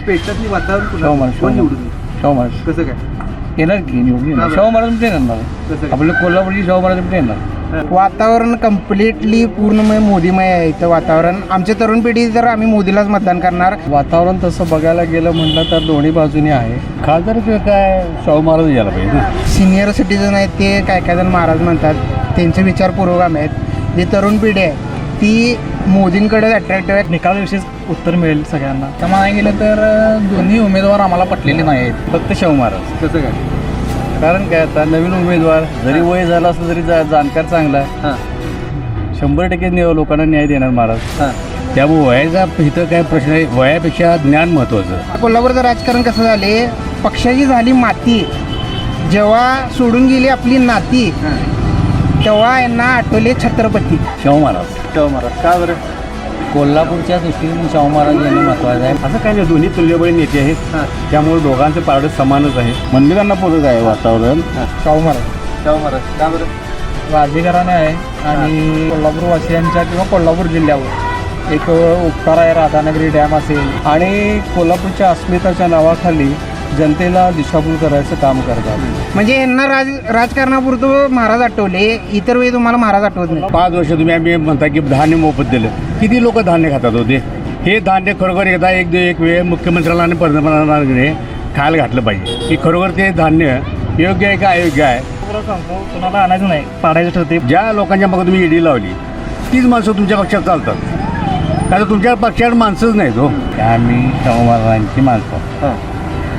पेटातली वातावरण शाहू महाराज कोण निवडून येईल? शाहू महाराज कसं काय? येणार की निवडून येणार. शाहू महाराज म्हणजे येणार कसं काय? आपल्या कोल्हापूरची शाहू महाराज म्हणजे येणार. वातावरण कम्प्लिटली पूर्णमय मोदीमय आहे इथं वातावरण. आमच्या तरुण पिढी तर आम्ही मोदीलाच मतदान करणार. वातावरण तसं बघायला गेलं म्हटलं तर दोन्ही बाजूनी आहे. खासदार काय शाहू महाराज यायला पाहिजे ना. सिनियर सिटीजन आहेत ते काय काय जण महाराज म्हणतात, त्यांचे विचार पुरोगामी आहेत. जी तरुण पिढी आहे ती मोदींकडे अट्रॅक्टिव्ह आहे. निकालाविषयीच उत्तर मिळेल सगळ्यांना. तर म्हणायला गेलं तर दोन्ही उमेदवार आम्हाला पटलेले नाही आहेत, फक्त शाहू महाराज. कसं काय? कारण काय आता नवीन उमेदवार जरी वय झालं असलं तरी जाणकार चांगला आहे. हां 100% लोकांना न्याय देणार महाराज. हां त्यामुळे वयाचा इथं काय प्रश्न आहे, वयापेक्षा ज्ञान महत्त्वाचं. कोल्हापूरचं राजकारण कसं झाले, पक्षाची झाली माती. जेव्हा सोडून गेली आपली नाती तेव्हा यांना आठवले छत्रपती शाहू महाराज. शाहू महाराज का बरं? कोल्हापूरच्या दृष्टीने शाहू महाराज यांनी महत्त्वाचं आहे. असं काही नाही, दोन्ही तुल्यबळी नेते आहेत. हां त्यामुळे दोघांचं पारडं समानच आहे. मंदिरांना पोचत आहे वातावरण. शाहू महाराज. शाहू महाराज का बरं? राजघराणे आहे आणि कोल्हापूरवासियांच्या किंवा कोल्हापूर जिल्ह्यावर एक उपकार आहे. राधानगरी डॅम असेल आणि कोल्हापूरच्या अस्मिताच्या नावाखाली जनतेला दिशाभूल करायचं काम करतात. म्हणजे यांना राजकारणापुरतं महाराज आठवले, इतर वेळी तुम्हाला महाराज आठवत नाही. 5 वर्ष तुम्ही आम्ही म्हणता की धान्य मोफत दिलं. किती लोक धान्य खातात होते. हे धान्य खरोखर एकदा एक वेळ मुख्यमंत्र्याला आणि पंतप्रधानांनी खायला घातलं पाहिजे की खरोखर ते धान्य योग्य आहे का अयोग्य आहे. सांगतो तुम्हाला आणायचं नाही, पाडायचं ठरते. ज्या लोकांच्या मग तुम्ही ईडी लावली तीच माणसं तुमच्या पक्षात चालतात. कारण तुमच्या पक्षात माणसंच नाहीत हो. आम्ही शाहू महाराजांची माणसं, हां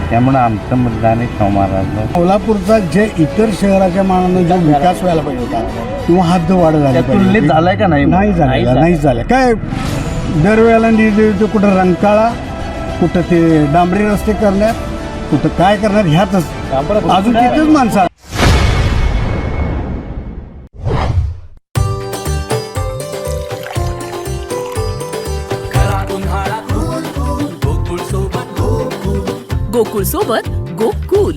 त्यामुळे आमचं मतदान आहे शाहू महाराज. कोल्हापूरचा जे इतर शहराच्या मानानं जो विकास व्हायला पाहिजे होता किंवा हद्दवाढ झाली त्या तुलनेत पाहिजे, झालाय का नाही? नाही झालेला, नाही झालं. काय दरवेळेला निधी कुठं रंकाळा, कुठं ते डांबरी रस्ते करण्यात, कुठं काय करणार ह्यातच अजून तिथेच माणसं. गोकुळ सोबत गोकुल.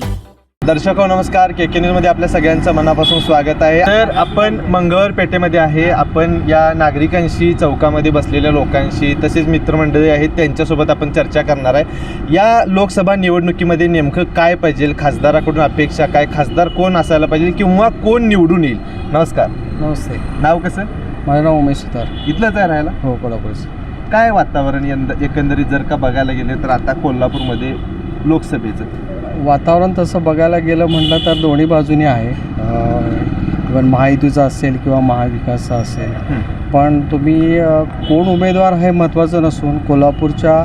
दर्शको नमस्कार, के न्यूजमध्ये आपल्या सगळ्यांचं मनापासून स्वागत आहे. तर आपण मंगळवार पेठेमध्ये आहे. आपण या नागरिकांशी, चौकामध्ये बसलेल्या लोकांशी, तसेच मित्रमंडळी आहेत त्यांच्यासोबत आपण चर्चा करणार आहे. या लोकसभा निवडणुकीमध्ये नेमकं काय पाहिजे, खासदाराकडून अपेक्षा काय, खासदार कोण असायला पाहिजे किंवा कोण निवडून येईल. नमस्कार. नमस्ते, नाव कसं? माझं नाव उमेश सुतार. इथलंच आहे राहायला? हो, कोल्हापूरचं. काय वातावरण यंदा एकंदरीत जर का बघायला गेले तर आता कोल्हापूरमध्ये लोकसभेचं वातावरण तसं बघायला गेलं म्हटलं तर दोन्ही बाजूनी आहे. इव्हन महायुतीचा असेल किंवा महाविकासचा असेल. पण तुम्ही कोण उमेदवार हे महत्त्वाचं नसून कोल्हापूरच्या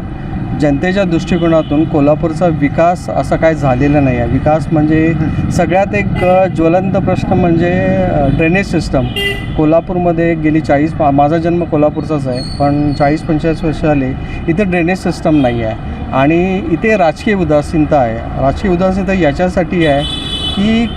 जनतेच्या दृष्टिकोनातून कोल्हापूरचा विकास असा काय झालेला नाही आहे. विकास म्हणजे सगळ्यात एक ज्वलंत प्रश्न म्हणजे ड्रेनेज सिस्टम. कोल्हापूरमध्ये गेली माझा जन्म कोल्हापूरचाच आहे, पण 40-45 वर्ष आले इथे ड्रेनेज सिस्टम नाही आहे. आणि इथे राजकीय उदासीनता आहे. राजकीय उदासीनता याच्यासाठी आहे की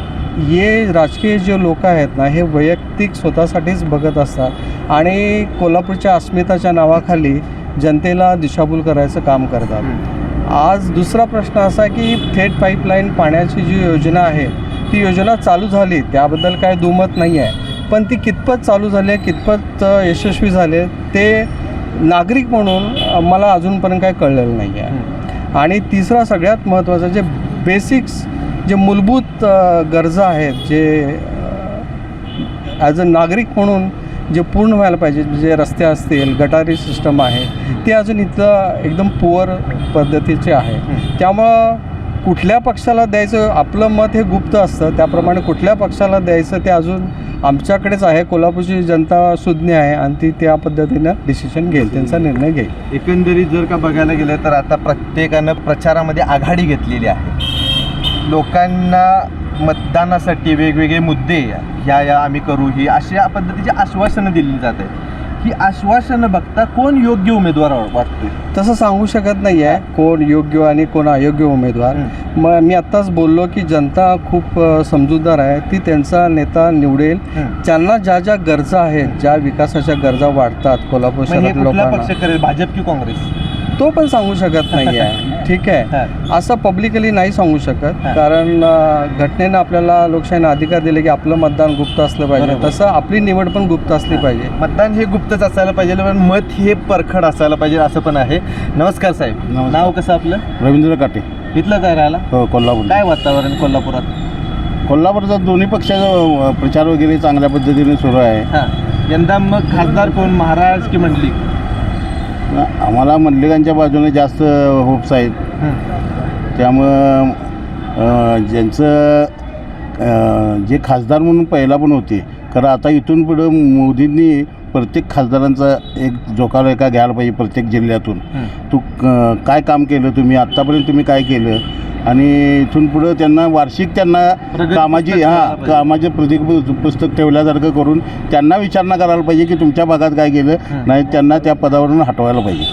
हे राजकीय जे लोक आहेत ना, हे वैयक्तिक स्वतःसाठीच बघत असतात आणि कोल्हापूरच्या अस्मिताच्या नावाखाली जनतेला दिशाभूल करायचं काम करतात. आज दुसरा प्रश्न असा की थेट पाईपलाईन पाण्याची जी योजना आहे ती योजना चालू झाली, त्याबद्दल काय दुमत नाही आहे. पण ती कितपत चालू झाली आहे, कितपत यशस्वी झाले ते नागरिक म्हणून मला अजूनपर्यंत काय कळलेलं नाही आहे. आणि तिसरा सगळ्यात महत्त्वाचं जे बेसिक्स, जे मूलभूत गरजा आहेत, जे ॲज अ नागरिक म्हणून जे पूर्ण व्हायला पाहिजे, जे रस्ते असतील, गटारी सिस्टम आहे, ते अजून इथं एकदम पुअर पद्धतीचे आहे. त्यामुळं कुठल्या पक्षाला द्यायचं, आपलं मत हे गुप्त असतं, त्याप्रमाणे कुठल्या पक्षाला द्यायचं ते अजून आमच्याकडेच आहे. कोल्हापूरची जनता सुज्ञ आहे आणि ती त्या पद्धतीनं डिसिशन घेईल, त्यांचा निर्णय घेईल. एकंदरीत जर का बघायला गेलं तर आता प्रत्येकानं प्रचारामध्ये आघाडी घेतलेली आहे. लोकांना मतदानासाठी वेगवेगळे मुद्दे ह्या आम्ही करू, ही अशा पद्धतीची आश्वासनं दिली जात आहेत. ही आश्वासनं बघता कोण योग्य उमेदवार वाटतोय? तसं सांगू शकत नाही आहे कोण योग्य आणि कोण अयोग्य उमेदवार. मग मी आत्ताच बोललो की जनता खूप समजूतदार आहे, ती त्यांचा नेता निवडेल. त्यांना ज्या ज्या गरजा आहेत, ज्या विकासाच्या गरजा वाढतात कोल्हापूर शहरातील कुठला लोकांना. पक्ष करेल, भाजप की काँग्रेस? तो पण सांगू शकत नाही आहे. ठीक आहे, असं पब्लिकली नाही सांगू शकत, कारण घटनेनं आपल्याला लोकशाहीनं अधिकार दिले की आपलं मतदान गुप्त असलं पाहिजे. तसं आपली निवड पण गुप्त असली पाहिजे. मतदान हे गुप्तच असायला पाहिजे, पण मत हे परखड असायला पाहिजे असं पण आहे. नमस्कार साहेब, नमस्कार. नाव कसं आपलं? रवींद्र काटे. इथलं काय राहिला? हो, कोल्हापूर. काय वातावरण कोल्हापुरात? कोल्हापूरचा दोन्ही पक्षाचा प्रचार वगैरे चांगल्या पद्धतीने सुरू आहे. हां, यंदा मग खासदार कोण, महाराज की मंडलिक? आम्हाला मंडलिकांच्या बाजूने जास्त होप्स आहेत. त्यामुळं ज्यांचं जे खासदार म्हणून पहिला पण होते, कारण आता इथून पुढं मोदींनी प्रत्येक खासदारांचा एक जोखालेखा घ्यायला पाहिजे. प्रत्येक जिल्ह्यातून तू काय काम केलं, तुम्ही आत्तापर्यंत तुम्ही काय केलं, आणि इथून पुढं त्यांना वार्षिक त्यांना कामाचे पुस्तक ठेवल्यासारखं करून त्यांना विचारणा करायला पाहिजे की तुमच्या भागात काय केलं नाही, त्यांना त्या पदावरून हटवायला पाहिजे.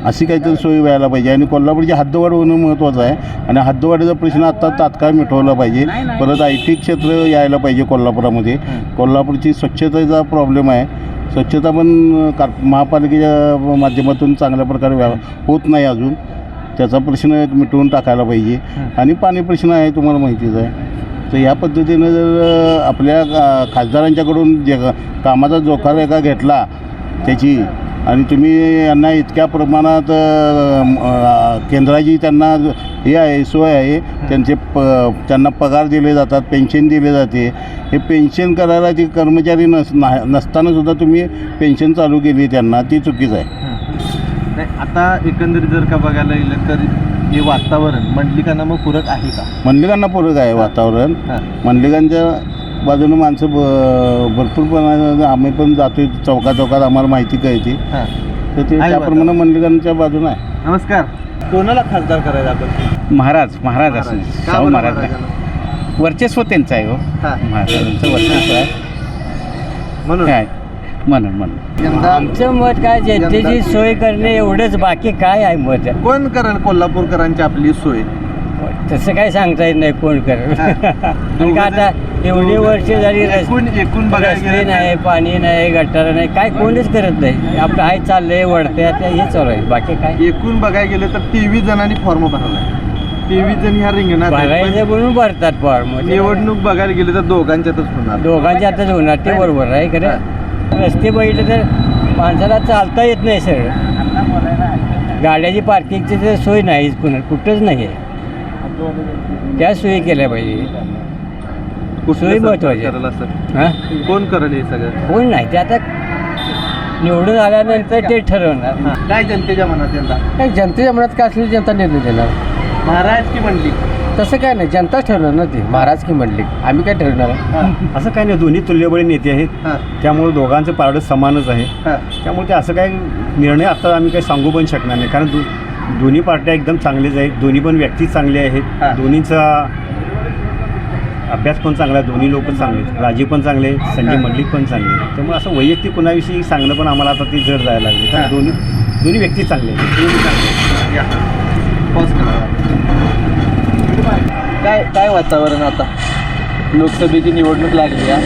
अशी काहीतरी सोय व्हायला पाहिजे. आणि कोल्हापूरची हद्दवाढ होणं महत्त्वाचं आहे, आणि हद्दवाढीचा प्रश्न आत्ता तात्काळ मिटवला पाहिजे. परत IT क्षेत्र यायला पाहिजे कोल्हापुरामध्ये. कोल्हापूरची स्वच्छतेचा प्रॉब्लेम आहे. स्वच्छता पण महापालिकेच्या माध्यमातून चांगल्या प्रकारे होत नाही अजून. त्याचा प्रश्न मिटवून टाकायला पाहिजे. आणि पाणी प्रश्न आहे, तुम्हाला माहितीच आहे. तर ह्या पद्धतीनं जर आपल्या खासदारांच्याकडून जे कामाचा जोखालेखा घेतला त्याची, आणि तुम्ही यांना इतक्या प्रमाणात केंद्राची त्यांना हे आहे, सोय आहे, त्यांना पगार दिले जातात, पेन्शन दिले जाते. हे पेन्शन करायला ते कर्मचारी नसतानासुद्धा तुम्ही पेन्शन चालू केली त्यांना, ती चुकीचं आहे. नाही, आता एकंदरीत जर का बघायला गेलं तर हे वातावरण मंडलिकांना मग पूरक आहे का? मंडलिकांना पूरक आहे वातावरण. मंडलिकांच्या बाजूने माणसं भरपूर पण, आम्ही पण जातो चौकात आम्हाला माहिती कळते, तर ते त्याप्रमाणे मंडलिकांच्या बाजूने आहे. नमस्कार, कोणाला खासदार करायचं आपण? महाराज असेल, शाहू महाराज वर्चस्व त्यांचं आहे. हो, महाराजांचं वर्चस्व आहे म्हणून काय म्हणून आमचं मत काय, जनतेची सोय करणे एवढंच, बाकी काय आहे मत. कोण करेल कोल्हापूरकरांची आपली सोय? तसं काय सांगता येत नाही कोण करेल. कारण का आता एवढी वर्ष झाली एकूण बघायला रस्ते गेलं नाही, पाणी नाही, गटार नाही, काय कोणीच करत नाही. आपलं आहे चाललंय, वळतंय, हे चालू आहे, बाकी काय. एकूण बघायला गेलं तर 23 जणांनी फॉर्म भरला. 23 जण ह्या रिंगणात आहेत. भरायचं म्हणून भरतात फॉर्म. निवडणूक बघायला गेली तर दोघांच्यातच होणार. दोघांच्या हातच होणार, ते बरोबर आहे. खरं रस्ते बघितले तर माणसाला चालता येत नाही सर. गाड्याची पार्किंगची तर सोय नाहीच, कुठंच नाही आहे. त्या सोयी केल्या पाहिजे. सोयी महत्वाची आहे. हां, कोण करेल हे सगळं? कोण नाही, ते आता निवडून आल्यानंतर ते ठरवणार. काय जनतेच्या मनात यंदा? काय जनतेच्या मनात काय असली जनता निर्णय देणार. महाराज की मंडलिक? तसं काय नाही, जनताच ठरवणार ना ते. महाराज की मंडलिक आम्ही काय ठरवणार. असं काय नाही, दोन्ही तुल्यबळी नेते आहेत, त्यामुळे दोघांचं पारडं समानच आहे. त्यामुळे ते असं काय निर्णय आता आम्ही काही सांगू पण शकणार नाही, कारण दोन्ही पार्ट्या एकदम चांगलेच आहेत. दोन्ही पण व्यक्ती चांगले आहेत. दोन्हीचा अभ्यास पण चांगला आहे. दोन्ही लोक चांगले आहेत. राजीव पण चांगले आहेत, संजय मंडलिक पण चांगले आहेत. त्यामुळे असं वैयक्तिक कोणाविषयी सांगणं पण आम्हाला आता ते जड जायला लागले. कारण दोन्ही व्यक्ती चांगले आहेत. काय वातावरण आता? लोकसभेची निवडणूक लागली आहे,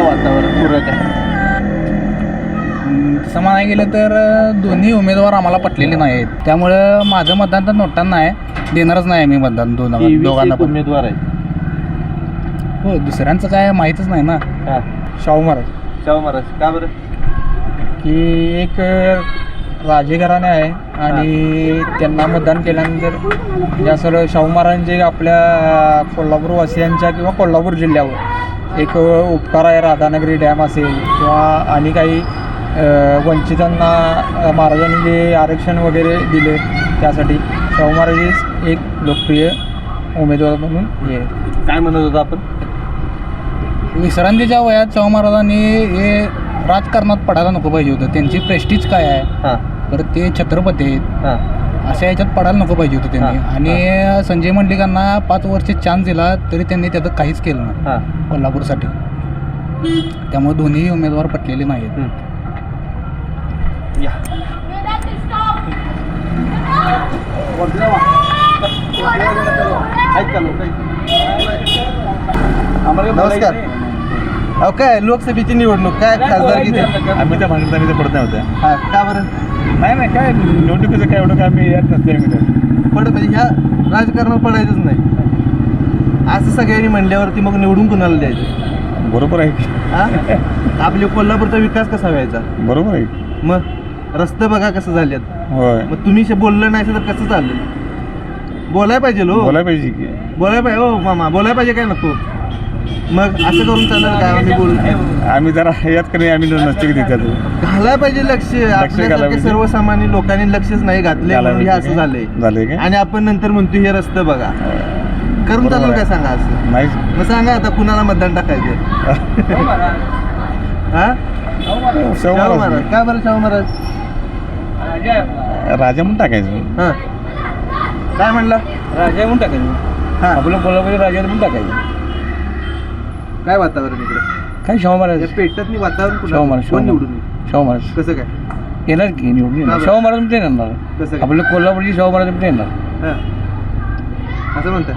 वातावरण पूरक आहे. तसं म्हणायला गेलं तर दोन्ही उमेदवार आम्हाला पटलेले नाहीत. त्यामुळं माझं मतदान तर नोटांना आहे, देणारच नाही मी मतदान दोघांना पण. उमेदवार आहे. हो, दुसऱ्यांचं काय माहीतच नाही ना. शाहू महाराज का बरं? की एक राजेघराणे आहे, आणि त्यांना मतदान केल्यानंतर या सर्व शाहू महाराजांचे आपल्या कोल्हापूरवासियांच्या किंवा कोल्हापूर जिल्ह्यावर एक उपकार आहे. राधानगरी डॅम असेल किंवा आणि काही वंचितांना महाराजांनी जे आरक्षण वगैरे दिले, त्यासाठी शाहू महाराज एक लोकप्रिय उमेदवार म्हणून हे. काय म्हणत होतो आपण? विश्रांतीच्या वयात शाहू महाराजांनी हे राजकारणात पडायला नको पाहिजे होतं. त्यांची प्रेस्टीज काय आहे, परत ते छत्रपती आहेत, अशा याच्यात पडायला नको पाहिजे होतं त्यांनी. आणि संजय मंडलिकांना 5 वर्ष चान्स दिला तरी त्यांनी त्याचं काहीच केलं नाही कोल्हापूरसाठी. त्यामुळे दोन्ही उमेदवार पटलेले नाहीत. नमस्कार, अहो काय लोकसभेची निवडणूक काय खासदारकीची आम्ही त्या भाषणात आम्ही पडत नव्हत्या. हा का बरं नाही काय निवडणुकीचं काय एवढं काय आम्ही येत नसते आम्ही पड म्हणजे ह्या राजकारणात पडायचंच नाही असं सगळ्यांनी म्हणल्यावरती मग निवडून कुणाला द्यायचं? बरोबर आहे की. हा आपल्या कोल्हापूरचा विकास कसा व्हायचा? बरोबर आहे. मग रस्ते बघा कसं झालेत. होय मग तुम्ही बोललं नाही तर कसं चाललं? बोलायला पाहिजे हो, बोलायला पाहिजे की. बोलायला पाहिजे हो मामा, बोलायला पाहिजे काय नको. मग असं करून चालेल काय? आम्ही बोलू आम्ही जरा यात कधी आम्ही नसते की त्याच्यात घालायला पाहिजे लक्ष. आपल्यासारखे पाहिजे. सर्वसामान्य लोकांनी लक्षच नाही घातले म्हणून हे असं झालंय. झाले काय आणि आपण नंतर म्हणतो हे रस्ते बघा करून चालेल काय? सांगा असं. नाही मग सांगा आता कुणाला मतदान टाकायचं? हा शाहू महाराज. काय बरं शाहू महाराज? राजा म्हणून टाकायचं. हा काय म्हणला? राजा म्हणून टाकायचं. हा आपलं कोल्हापूर राजा म्हणून टाकायचं. काय वातावरण इकडे? काय शाहू महाराज. या पेटातनी वातावरण शाहू महाराज. कोण निवडून येईल? शाहू महाराज कसं काय? येणार की निवडून का येणार. बरं? शाहू महाराज म्हणते येणार. कसं काय? आपलं कोल्हापूरची शाहू महाराज म्हणते येणार. हा असं म्हणता?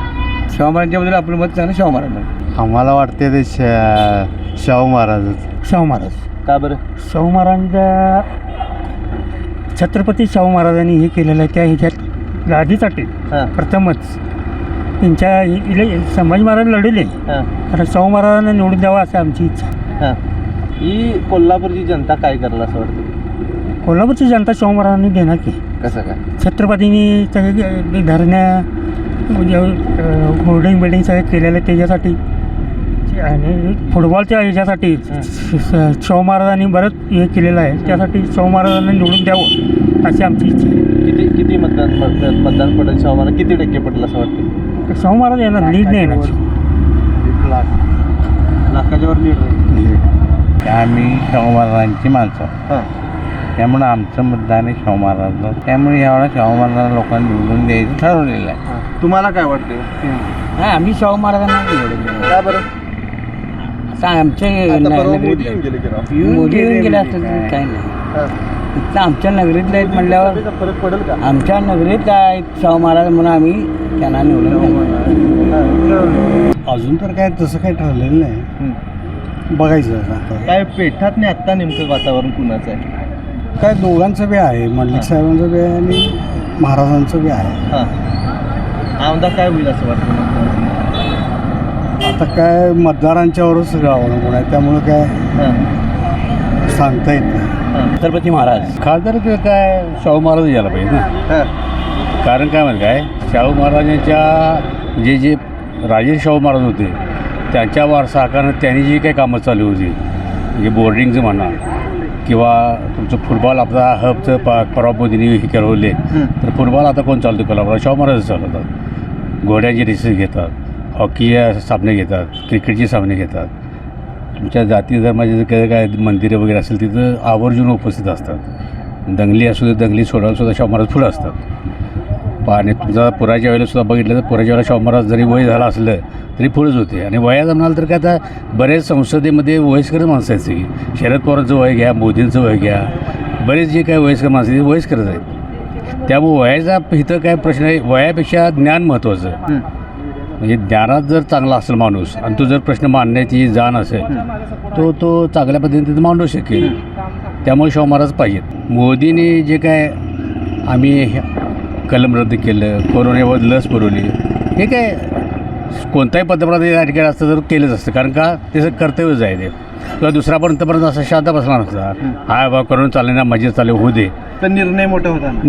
शाहू महाराजच्या बद्दल आपलं मत चांगलं शाहू महाराज. आम्हाला वाटते ते शाहू महाराजच. शाहू महाराज. का बरं? शाहू महाराजांच्या छत्रपती शाहू महाराजांनी हे केलेलं आहे त्या ह्याच्यात गादीसाठी हा प्रथमच त्यांच्या संभाजी महाराज लढले हा कारण शाहू महाराजांना निवडून द्यावं असं आमची इच्छा. हा ही कोल्हापूरची जनता काय करला असं वाटतं? कोल्हापूरची जनता शाहू महाराजांनी देणार की. कसं काय? छत्रपतींनी सगळे धरण्या म्हणजे होर्डिंग बिल्डिंग सगळं केलेलं आहे त्याच्यासाठी आणि फुटबॉलच्या ह्याच्यासाठी शाहू महाराजांनी बरंच हे केलेलं आहे त्यासाठी शाहू महाराजांना निवडून द्यावं अशी आमची इच्छा आहे. किती मतदान पडेल शाहू महाराज? किती टक्के पडेल असं वाटतं? शाहू महाराज येणार लीड नाही येणार. 1 लाख लाखाच्या वर लीड राहील. आम्ही शाहू महाराजांची माणसं हां त्यामुळे आमचं मतदान आहे शाहू महाराजांना. त्यामुळे यावेळेला शाहू महाराजांना लोकांनी निवडून द्यायचं ठरवलेलं आहे. तुम्हाला काय वाटतं? नाही आम्ही शाहू महाराजांना निवडून का बरं? आता आमच्या आता परवा मोदी येऊन गेले की राव. मोदी येऊन गेले असतं तर काही नाही. हां. इथं आमच्या नगरीतले आहेत म्हणल्यावर सभेचा फरक पडेल का? आमच्या नगरीत आहेत शाहू महाराज म्हणून आम्ही त्यांना निवडून हां. अजून तर काय तसं काही ठरलेलं नाही. बघायचं आता. काय पेठात नाही आत्ता नेमकं वातावरण कुणाचं आहे? काय दोघांचं बी आहे, मल्लिक साहेबांचं बी आहे आणि महाराजांचं बी आहे. हां आमदार काय होईल असं वाटतं? आता काय मतदारांच्यावरच सगळं अवलंबून आहे त्यामुळं काय हां सांगता येत नाही. छत्रपती महाराज. खासदार काय शाहू महाराज यायला पाहिजे ना. हां कारण काय म्हणजे काय शाहू महाराजांच्या जे राजे शाहू महाराज होते त्यांच्या वारसा आकारानं त्यांनी जी काही कामं चालू होती म्हणजे बोर्डिंगचं म्हणा किंवा तुमचं फुटबॉल आपला हबचं परवा मोदींनी हे केलं तर फुटबॉल आता कोण चालतो कोल्हापूर? शाहू महाराज चालवतात. घोड्याचे रेसेस घेतात, हॉकीचे सामने घेतात, क्रिकेटचे सामने घेतात. तुमच्या जाती धर्माचे जर काय मंदिरं वगैरे असेल तिथं आवर्जून उपस्थित असतात. दंगली असू दे दंगली सोडायला सुद्धा शाहू महाराज पुढं असतात. आणि तुमचा पुराच्या वेळेला सुद्धा बघितलं तर पुराच्या वेळेला शाहू महाराज जरी वय झालं असलं तरी पुढंच होते. आणि वयाचं म्हणाल तर काय आता बरेच संसदेमध्ये वयस्कर माणसं आहेत सगळी. शरद पवारांचं वय घ्या, मोदींचं वय घ्या, बरेच जे काय वयस्कर माणसं आहेत ते वयस्करच आहेत. त्यामुळे वयाचा इथं काय प्रश्न आहे, वयापेक्षा ज्ञान महत्त्वाचं. म्हणजे ज्ञानात जर चांगला असेल माणूस आणि तो जर प्रश्न मांडण्याची जाण असेल तो चांगल्या पद्धतीने तिथं मांडू शकेल. त्यामुळे शाहू महाराज पाहिजेत. मोदींनी जे काय आम्ही कलम रद्द केलं, कोरोनावर लस पुरवली, हे काय कोणताही पंतप्रधान या ठिकाणी असतं तर केलंच असतं. कारण का त्याचं कर्तव्यच आहे ते. किंवा दुसरा पंतप्रधान असा शांत बसला नसता. हा बा करून चालले ना मजेत चालू होऊ दे. तर निर्णय मोठा होता ना.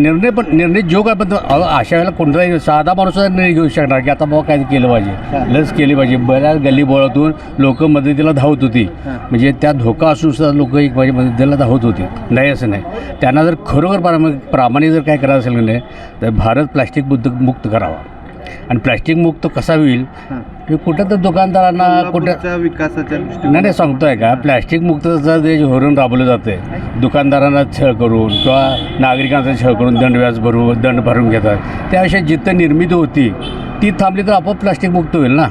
निर्णय जो काय पण अशा वेळेला कोणताही साधा माणूस निर्णय घेऊ शकणार की आता बाबा काय केलं पाहिजे, लस केली पाहिजे. बऱ्याच गल्ली बोळातून लोक मदतीला धावत होती. म्हणजे त्या धोका असून सुद्धा लोक एक माझ्या मदतीला धावत होते. नाही असं नाही. त्यांना जर खरोखर प्रामाणिक जर काय करायचं असेल नाही तर भारत प्लॅस्टिक मुक्त करावा. आणि प्लॅस्टिक मुक्त कसा होईल हे कुठं तर दुकानदारांना कुठं विकासाच्या नाही सांगतोय का प्लॅस्टिक मुक्तचं जे धोरण राबवलं जातं आहे दुकानदारांना छळ करून किंवा नागरिकांचा छळ करून दंड भरून घेतात. त्याविषयी जिथं निर्मिती होती ती थांबली तर आपोआप प्लॅस्टिक मुक्त होईल ना.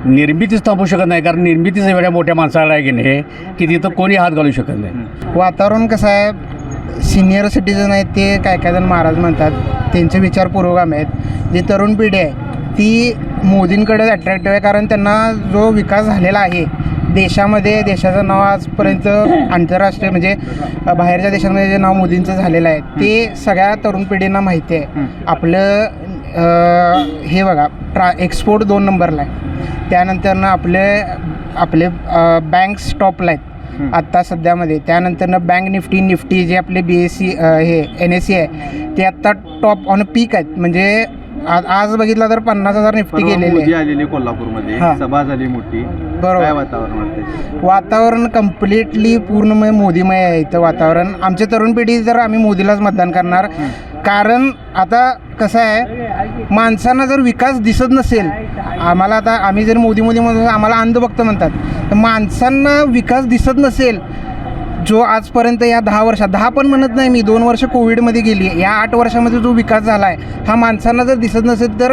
निर्मितीच थांबू शकत नाही कारण निर्मितीच एवढ्या मोठ्या माणसाला आहे की नाही की तिथं कोणी हात घालू शकत नाही. वातावरण कसं आहे, सिनियर सिटीजन आहेत ते काय जण महाराज म्हणतात त्यांचे विचार पुरोगामी आहेत. जी तरुण पिढी आहे ती मोदींकडे अट्रॅक्टिव्ह आहे कारण त्यांना जो विकास झालेला आहे देशामध्ये देशाचं नाव आजपर्यंत आंतरराष्ट्रीय म्हणजे बाहेरच्या देशांमध्ये जे नाव मोदींचं झालेलं आहे ते सगळ्या तरुण पिढींना माहिती आहे. आपलं हे बघा एक्सपोर्ट 2 नंबरला आहे. त्यानंतरनं आपले बँक्स टॉपला आहेत आत्ता सध्यामध्ये. त्यानंतरनं बँक निफ्टी जे आपले BSE हे NSE आहे ते आत्ता टॉप ऑन पीक आहेत. म्हणजे आज बघितलं तर 50,000 निफ्टी गेलेली आहे. आलेली कोल्हापूरमध्ये सभा झाली मोठी. बरोबर. काय वातावरण वाटते? वातावरण कम्प्लिटली पूर्णमय मोदीमय आहे इथं वातावरण. आमची तरुण पिढी जर आम्ही मोदीलाच मतदान करणार. कारण आता कसं आहे, माणसांना जर विकास दिसत नसेल, आम्हाला आता आम्ही जर मोदी म्हणतो आम्हाला अंधभक्त म्हणतात, तर माणसांना विकास दिसत नसेल जो आजपर्यंत या 10 वर्षात 10 पण म्हणत नाही मी, 2 वर्ष कोविडमध्ये गेली, या 8 वर्षामध्ये जो विकास झाला आहे हा माणसांना जर दिसत नसेल तर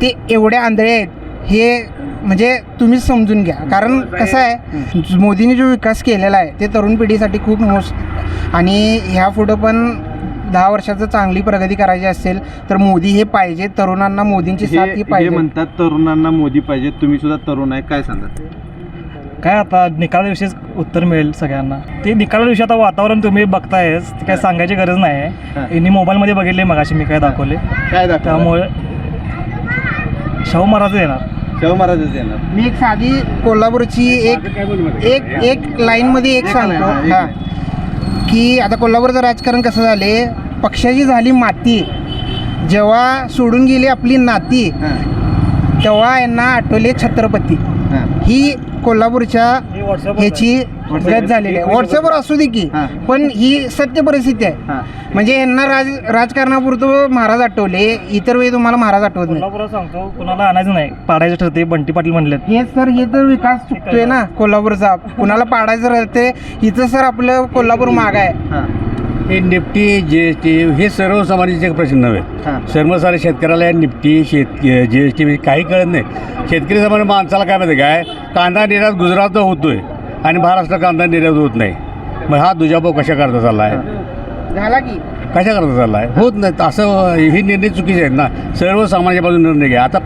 ते एवढे आंधळे आहेत हे म्हणजे तुम्हीच समजून घ्या. कारण कसं आहे, मोदींनी जो विकास केलेला आहे ते तरुण पिढीसाठी खूप आणि ह्या पुढं पण 10 वर्षाचं चांगली प्रगती करायची असेल तर मोदी हे पाहिजे. तरुणांना मोदींची साथ ही पाहिजे. म्हणतात तरुणांना मोदी पाहिजे. तुम्ही सुद्धा तरुण आहे, काय सांगा? काय आता निकाला दिवशीच उत्तर मिळेल सगळ्यांना. ते निकाला दिवशी आता वातावरण तुम्ही बघतायच, ते काय सांगायची गरज नाही आहे. यांनी मोबाईलमध्ये बघितले मगाशी मी काय दाखवले, काय दाखवलं? त्यामुळे शाहू महाराज येणार. शाहू महाराजच येणार. मी एक साधी कोल्हापूरची एक लाईनमध्ये एक सांगतो हां, की आता कोल्हापूरचं राजकारण कसं झाले, पक्षाची झाली माती, जेव्हा सोडून गेली आपली नाती तेव्हा यांना आठवले छत्रपती. ही कोल्हापूरच्या ह्याची गत झालेली आहे. व्हॉट्सअपवर असू दे की, पण ही सत्य परिस्थिती आहे. म्हणजे यांना राजकारणापुरतं महाराज आठवले, इतर वेळी तुम्हाला महाराज आठवत नाही. कोल्हापुरात सांगतो कुणाला आणायचं नाही, पाडायचं ठरते. बंटी पाटील म्हणले हे तर विकास चुकतोय ना कोल्हापूरचा. कुणाला पाडायचं राहते, इथं सर आपलं कोल्हापूर माग आहे. हे निफ्टी GST हे सर्वसामान्यांचे प्रश्न नव्हे. सर्वसाधारण शेतकऱ्याला निफ्टी GST काही कळत नाही. शेतकरी सामान्य माणसाला काय माहिती काय, कांदा निर्यात गुजरात होतोय आणि महाराष्ट्र कांदा निर्यात होत नाही. मग हा दुजाभाव कशा करता चालला आहे, झाला की कशा करता चालला आहे? होत नाही. असं हे निर्णय चुकीचे आहेत ना. सर्वसामान्यापासून निर्णय घ्या. आता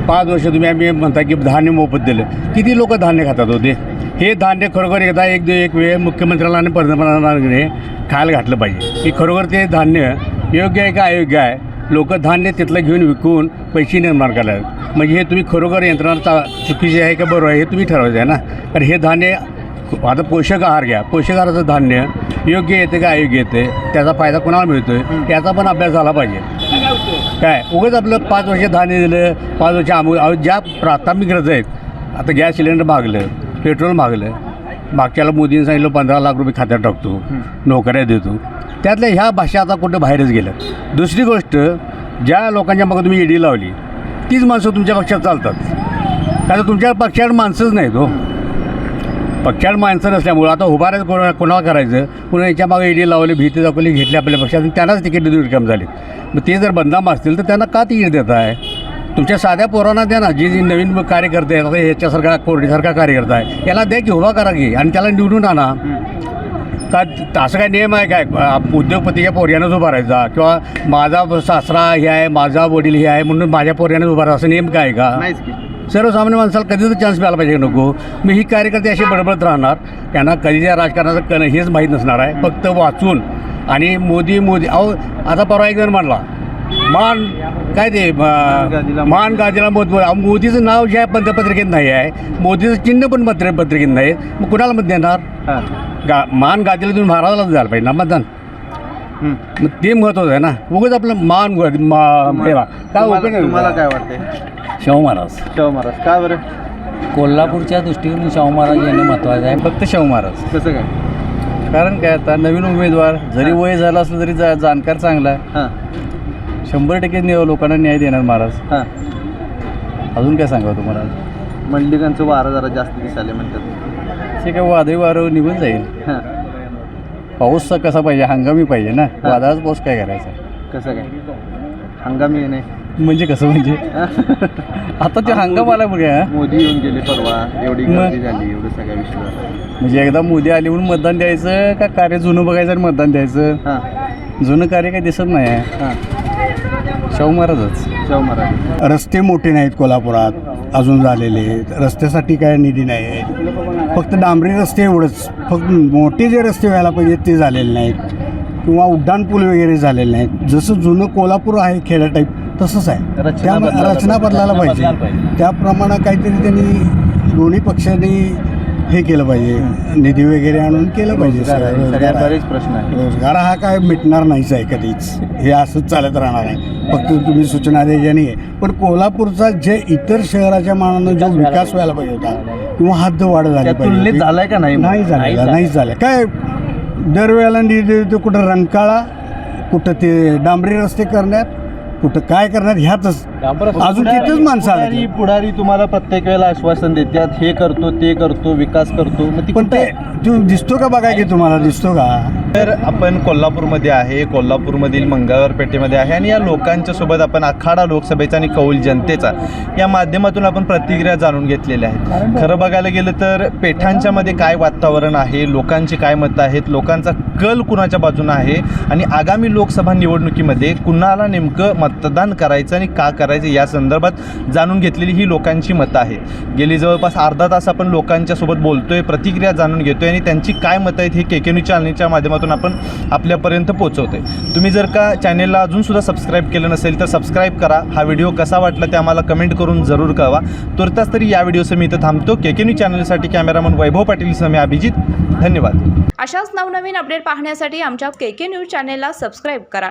5 वर्ष तुम्ही आम्ही म्हणता की धान्य मोफत दिलं. किती लोक धान्य खातात होते? हे धान्य खरोखर एकदा एक वेळ मुख्यमंत्र्याला आणि पंतप्रधानांनी खायला घातलं पाहिजे की खरोखर ते धान्य योग्य आहे का अयोग्य आहे. लोक धान्य तिथलं घेऊन विकून पैसे निर्माण करायला. म्हणजे हे तुम्ही खरोखर यंत्रणा चुकीची आहे का बरोबर आहे हे तुम्ही ठरवायचं आहे ना. कारण हे धान्य आता पोषक आहार घ्या, पोषक आहाराचं धान्य योग्य येते का अयोग्य येते, त्याचा फायदा कोणाला मिळतो आहे याचा पण अभ्यास झाला पाहिजे. काय उगाच आपलं 5 वर्ष धान्य दिलं, 5 वर्ष ज्या प्राथमिक गरजा आहेत. आता गॅस सिलेंडर मागलं, पेट्रोल मागलं, मागच्याला मोदींनी सांगितलं 15 लाख रुपये खात्यात टाकतो, नोकऱ्या देतो. त्यातल्या ह्या भाषा आता कुठं बाहेरच गेल्या. दुसरी गोष्ट, ज्या लोकांच्या मागं तुम्ही ईडी लावली तीच माणसं तुमच्या पक्षात चालतात. कारण तुमच्या पक्षात माणसंच नाहीत हो. पक्षात माणसं नसल्यामुळं आता उभारायचं कोणाला करायचं, पुन्हा याच्या मागे ईडी लावली, भीती दाखवली, घेतली आपल्या पक्षात आणि त्यांनाच तिकीट देऊन रिकाम झाली. मग ते जर बदनाम असतील तर त्यांना का तिकीट देत आहे? तुमच्या साध्या पोरांना द्या ना. जी नवीन कार्यकर्ते आहेत, आता ह्याच्यासारखा कोर्डीसारखा कार्यकर्ता आहे, याला द्या की, उभा करा की आणि त्याला निवडून आणा. का असं काय नियम आहे काय उद्योगपतीच्या पोर्यानंच उभा राहायचा किंवा माझा सासरा हे आहे, माझा वडील हे आहे म्हणून माझ्या पोर्यानंच उभा राहायचा, असं नियम काय का? सर्वसामान्य माणसाला कधी तर चान्स मिळाला पाहिजे नको. मी ही कार्यकर्ते असे बडबडत राहणार, त्यांना कधी त्या राजकारणाचं हेच माहीत नसणार आहे. फक्त वाचून आणि मोदी अहो आता परवा एक जण म्हणला मान काय ते मान गादीला मोदीचं नाव जे आहे पंतपत्रिकेत नाही आहे, मोदीचं चिन्ह पण पत्रिकेत नाही. मग कुणाला मत देणार? मान गादीला तुम्ही महाराजालाच द्यायला पाहिजे ना मतदान. मग ते महत्त्वाचं आहे ना. उगाच आपलं तुम्हाला काय वाटतंय? शाहू महाराज. शाहू महाराज का बरं? कोल्हापूरच्या दृष्टीने शाहू महाराज येणं महत्त्वाचं आहे. फक्त शाहू महाराज. कसं काय? कारण काय आता नवीन उमेदवार जरी वय झालं असलं तरी जाणकार चांगला आहे. 100% लोकांना न्याय देणार महाराज. अजून काय सांगावं तुम्हाला? मंडलिकांचं वारं जरा जास्त दिसायला म्हणतात. ते काय वादळी वारं निघून जाईल. पाऊस कसा पाहिजे? हंगामी पाहिजे ना. वादळाचा पाऊस काय करायचा? कसं काय हंगामी नाही म्हणजे कसं म्हणजे आता ते हंगाम आला बघा. मोदी येऊन गेले परवा, एवढी गर्दी झाली, एवढं सगळ्या विषय. म्हणजे एकदा मोदी आले म्हणून मतदान द्यायचं का कार्य जुनं बघायचं आणि मतदान द्यायचं? जुनं कार्य काही दिसत नाही आहे. शाहू महाराजच. शाहू महाराज. रस्ते मोठे नाहीत कोल्हापुरात अजून झालेले. रस्त्यासाठी काय निधी नाही आहे. फक्त डांबरी रस्ते एवढंच, फक्त मोठे जे रस्ते व्हायला पाहिजे ते झालेले नाहीत किंवा उड्डाणपूल वगैरे झालेले नाहीत. जसं जुनं कोल्हापूर आहे खेडा टाईप तसंच आहे, त्यामुळे रचना बदलायला पाहिजे. त्याप्रमाणे काहीतरी त्यांनी दोन्ही पक्षांनी हे केलं पाहिजे, निधी वगैरे आणून केलं पाहिजे. सगळ्यात बरेच प्रश्न आहे. रोजगार हा काय मिटणार नाहीच आहे कधीच, हे असंच चालत राहणार आहे. फक्त तुम्ही सूचना द्यायच्या नाही, पण कोल्हापूरचा जे इतर शहराच्या मानानं जो विकास व्हायला पाहिजे होता किंवा हद्दवाढ झाली तुलनेत पाहिजे, झालाय का नाही? नाही झालेला, नाही झालं. काय दरवेळेला निधी कुठं रंकाळा, कुठं ते डांबरी रस्ते करण्यात, कुठं काय करण्यात, ह्यातच अजून तिथंच माणसं आली. पुढारी तुम्हाला प्रत्येक वेळेला आश्वासन देतात, हे करतो ते करतो विकास करतो, मग ती पण कुठं ते आहे? तू दिसतो का बघा की तुम्हाला दिसतो का? तर आपण कोल्हापूरमध्ये आहे, कोल्हापूरमधील मंगळवार पेठेमध्ये आहे आणि या लोकांच्या सोबत आपण आखाडा लोकसभेचा आणि कौल जनतेचा या माध्यमातून आपण प्रतिक्रिया जाणून घेतलेल्या आहेत. खरं बघायला गेलं तर पेठांच्या मध्ये काय वातावरण आहे, लोकांची काय मतं आहेत, लोकांचा कल कुणाच्या बाजूनं आहे आणि आगामी लोकसभा निवडणुकीमध्ये कुणाला नेमकं मतदान करायचं आणि का करायचं या संदर्भात जाणून घेतलेली ही लोकांची मतं आहेत. गेली जवळपास अर्धा तास आपण लोकांच्या सोबत बोलतोय, प्रतिक्रिया जाणून घेतोय आणि त्यांची काय मतं आहेत हे KK न्यूज चॅनलच्या माध्यमातून आपण आपल्यापर्यंत पोहोचवतोय. तुम्ही जर का चॅनेलला अजूनसुद्धा सबस्क्राईब केलं नसेल तर सबस्क्राईब करा. हा व्हिडिओ कसा वाटला ते आम्हाला कमेंट करून जरूर कळवा. तुर्तास तरी या व्हिडिओसह मी इथं थांबतो. KK न्यूज चॅनलसाठी कॅमेरामन वैभव पाटीलसह मी अभिजित. धन्यवाद. अशाच नवनवीन अपडेट पाहण्यासाठी आमच्या KK न्यूज चॅनेलला सबस्क्राईब करा.